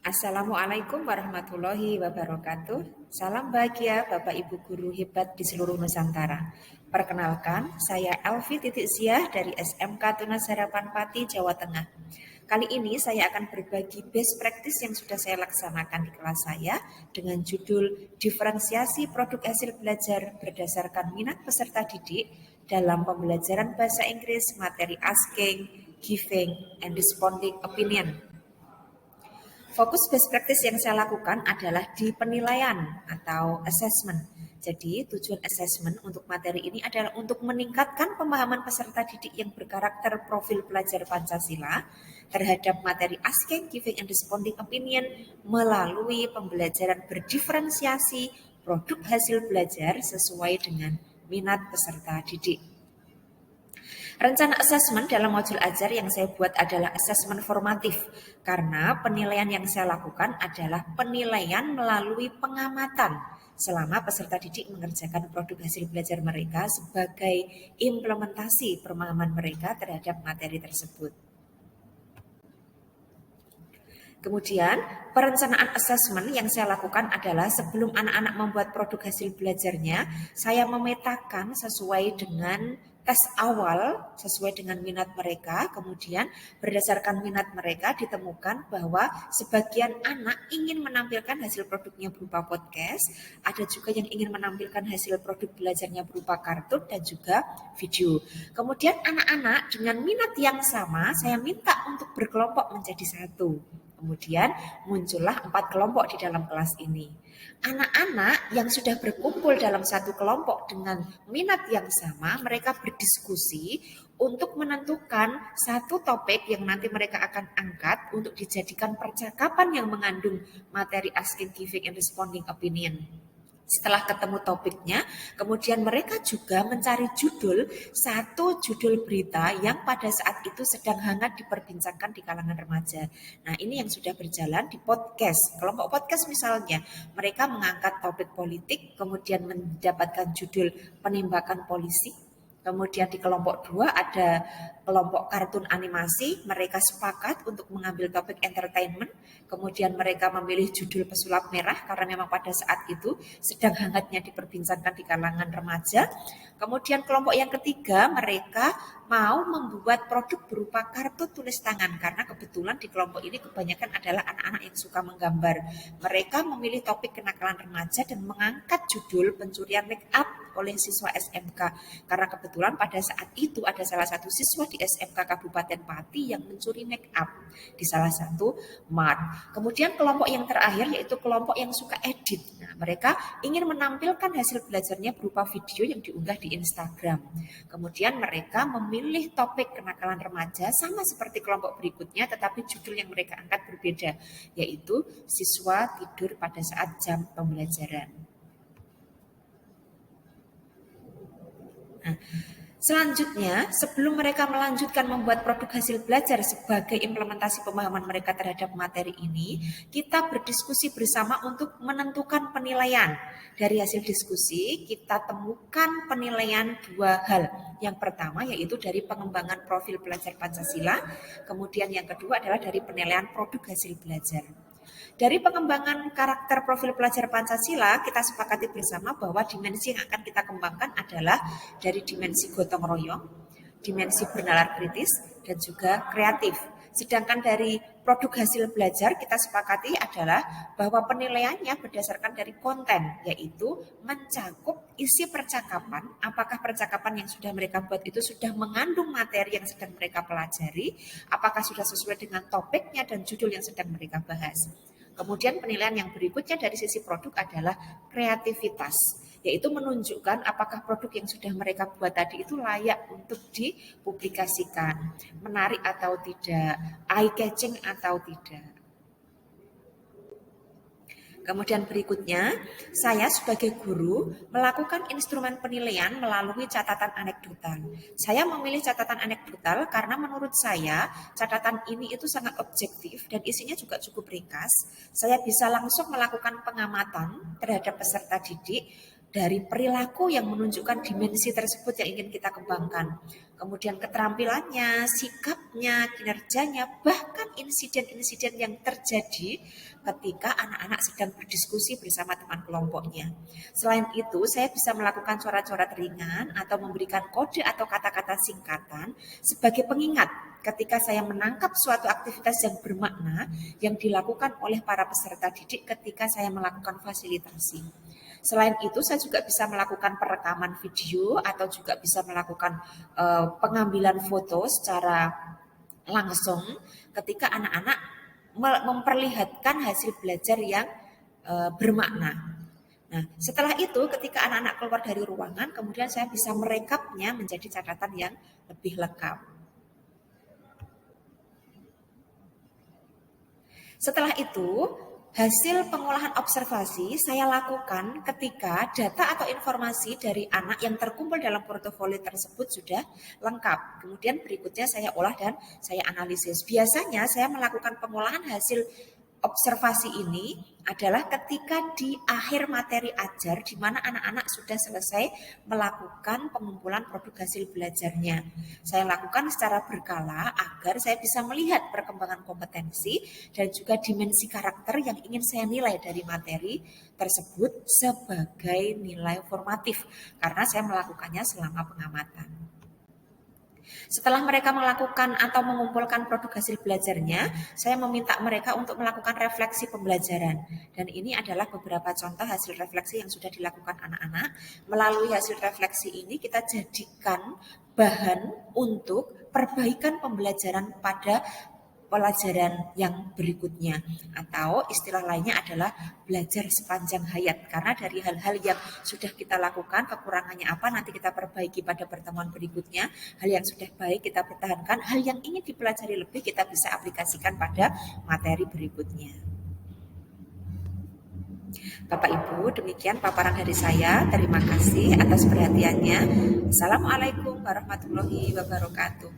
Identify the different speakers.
Speaker 1: Assalamualaikum warahmatullahi wabarakatuh. Salam bahagia Bapak Ibu guru hebat di seluruh Nusantara. Perkenalkan, saya Elvi Titik Ziah dari SMK Tunas Harapan Pati, Jawa Tengah. Kali ini saya akan berbagi best practice yang sudah saya laksanakan di kelas saya dengan judul Diferensiasi Produk Hasil Belajar Berdasarkan Minat Peserta Didik dalam Pembelajaran Bahasa Inggris materi Asking, Giving, and Responding Opinion. Fokus best practice yang saya lakukan adalah di penilaian atau assessment. Jadi tujuan assessment untuk materi ini adalah untuk meningkatkan pemahaman peserta didik yang berkarakter profil pelajar Pancasila terhadap materi asking, giving, and responding opinion melalui pembelajaran berdiferensiasi produk hasil belajar sesuai dengan minat peserta didik. Rencana asesmen dalam modul ajar yang saya buat adalah asesmen formatif karena penilaian yang saya lakukan adalah penilaian melalui pengamatan selama peserta didik mengerjakan produk hasil belajar mereka sebagai implementasi pemahaman mereka terhadap materi tersebut. Kemudian, perencanaan asesmen yang saya lakukan adalah sebelum anak-anak membuat produk hasil belajarnya, saya memetakan sesuai dengan tes awal, sesuai dengan minat mereka. Kemudian, berdasarkan minat mereka ditemukan bahwa sebagian anak ingin menampilkan hasil produknya berupa podcast, ada juga yang ingin menampilkan hasil produk belajarnya berupa kartun dan juga video. Kemudian, anak-anak dengan minat yang sama, saya minta untuk berkelompok menjadi satu. Kemudian muncullah 4 kelompok di dalam kelas ini. Anak-anak yang sudah berkumpul dalam satu kelompok dengan minat yang sama, mereka berdiskusi untuk menentukan satu topik yang nanti mereka akan angkat untuk dijadikan percakapan yang mengandung materi asking, giving, and responding opinion. Setelah ketemu topiknya, kemudian mereka juga mencari satu judul berita yang pada saat itu sedang hangat diperbincangkan di kalangan remaja. Nah, ini yang sudah berjalan di podcast. Kelompok podcast misalnya, mereka mengangkat topik politik, kemudian mendapatkan judul penembakan polisi. Kemudian di kelompok 2 ada kelompok kartun animasi, mereka sepakat untuk mengambil topik entertainment, kemudian mereka memilih judul pesulap merah karena memang pada saat itu sedang hangatnya diperbincangkan di kalangan remaja. Kemudian kelompok yang ketiga, mereka mau membuat produk berupa kartu tulis tangan karena kebetulan di kelompok ini kebanyakan adalah anak-anak yang suka menggambar. Mereka memilih topik kenakalan remaja dan mengangkat judul pencurian make up oleh siswa SMK karena kebetulan pada saat itu ada salah satu siswa di SMK Kabupaten Pati yang mencuri make up di salah satu mart. Kemudian kelompok yang terakhir yaitu kelompok yang suka edit. Nah, mereka ingin menampilkan hasil belajarnya berupa video yang diunggah di Instagram. Kemudian mereka memilih topik kenakalan remaja sama seperti kelompok berikutnya tetapi judul yang mereka angkat berbeda yaitu siswa tidur pada saat jam pembelajaran. Nah, selanjutnya, sebelum mereka melanjutkan membuat produk hasil belajar sebagai implementasi pemahaman mereka terhadap materi ini, kita berdiskusi bersama untuk menentukan penilaian. Dari hasil diskusi, kita temukan penilaian 2 hal. Yang pertama yaitu dari pengembangan profil pelajar Pancasila, kemudian yang kedua adalah dari penilaian produk hasil belajar. Dari pengembangan karakter profil pelajar Pancasila, kita sepakati bersama bahwa dimensi yang akan kita kembangkan adalah dari dimensi gotong royong, dimensi bernalar kritis, dan juga kreatif. Sedangkan dari produk hasil belajar kita sepakati adalah bahwa penilaiannya berdasarkan dari konten, yaitu mencakup isi percakapan, apakah percakapan yang sudah mereka buat itu sudah mengandung materi yang sedang mereka pelajari, apakah sudah sesuai dengan topiknya dan judul yang sedang mereka bahas. Kemudian penilaian yang berikutnya dari sisi produk adalah kreativitas, yaitu menunjukkan apakah produk yang sudah mereka buat tadi itu layak untuk dipublikasikan, menarik atau tidak, eye-catching atau tidak. Kemudian berikutnya, saya sebagai guru melakukan instrumen penilaian melalui catatan anekdotal. Saya memilih catatan anekdotal karena menurut saya catatan ini itu sangat objektif dan isinya juga cukup ringkas. Saya bisa langsung melakukan pengamatan terhadap peserta didik dari perilaku yang menunjukkan dimensi tersebut yang ingin kita kembangkan. Kemudian keterampilannya, sikapnya, kinerjanya, bahkan insiden-insiden yang terjadi ketika anak-anak sedang berdiskusi bersama teman kelompoknya. Selain itu, saya bisa melakukan coret-coret ringan atau memberikan kode atau kata-kata singkatan sebagai pengingat ketika saya menangkap suatu aktivitas yang bermakna yang dilakukan oleh para peserta didik ketika saya melakukan fasilitasi. Selain itu, saya juga bisa melakukan perekaman video atau juga bisa melakukan pengambilan foto secara langsung ketika anak-anak memperlihatkan hasil belajar yang bermakna. Nah, setelah itu ketika anak-anak keluar dari ruangan, kemudian saya bisa merekapnya menjadi catatan yang lebih lengkap. Setelah itu, hasil pengolahan observasi saya lakukan ketika data atau informasi dari anak yang terkumpul dalam portofolio tersebut sudah lengkap. Kemudian berikutnya saya olah dan saya analisis. Biasanya saya melakukan pengolahan hasil observasi ini adalah ketika di akhir materi ajar di mana anak-anak sudah selesai melakukan pengumpulan produk hasil belajarnya. Saya lakukan secara berkala agar saya bisa melihat perkembangan kompetensi dan juga dimensi karakter yang ingin saya nilai dari materi tersebut sebagai nilai formatif karena saya melakukannya selama pengamatan. Setelah mereka melakukan atau mengumpulkan produk hasil belajarnya, saya meminta mereka untuk melakukan refleksi pembelajaran. Dan ini adalah beberapa contoh hasil refleksi yang sudah dilakukan anak-anak. Melalui hasil refleksi ini kita jadikan bahan untuk perbaikan pembelajaran pada pelajaran yang berikutnya, atau istilah lainnya adalah belajar sepanjang hayat, karena dari hal-hal yang sudah kita lakukan kekurangannya apa nanti kita perbaiki pada pertemuan berikutnya, hal yang sudah baik kita pertahankan, hal yang ingin dipelajari lebih kita bisa aplikasikan pada materi berikutnya. Bapak Ibu, demikian paparan dari saya. Terima kasih atas perhatiannya. Assalamualaikum warahmatullahi wabarakatuh.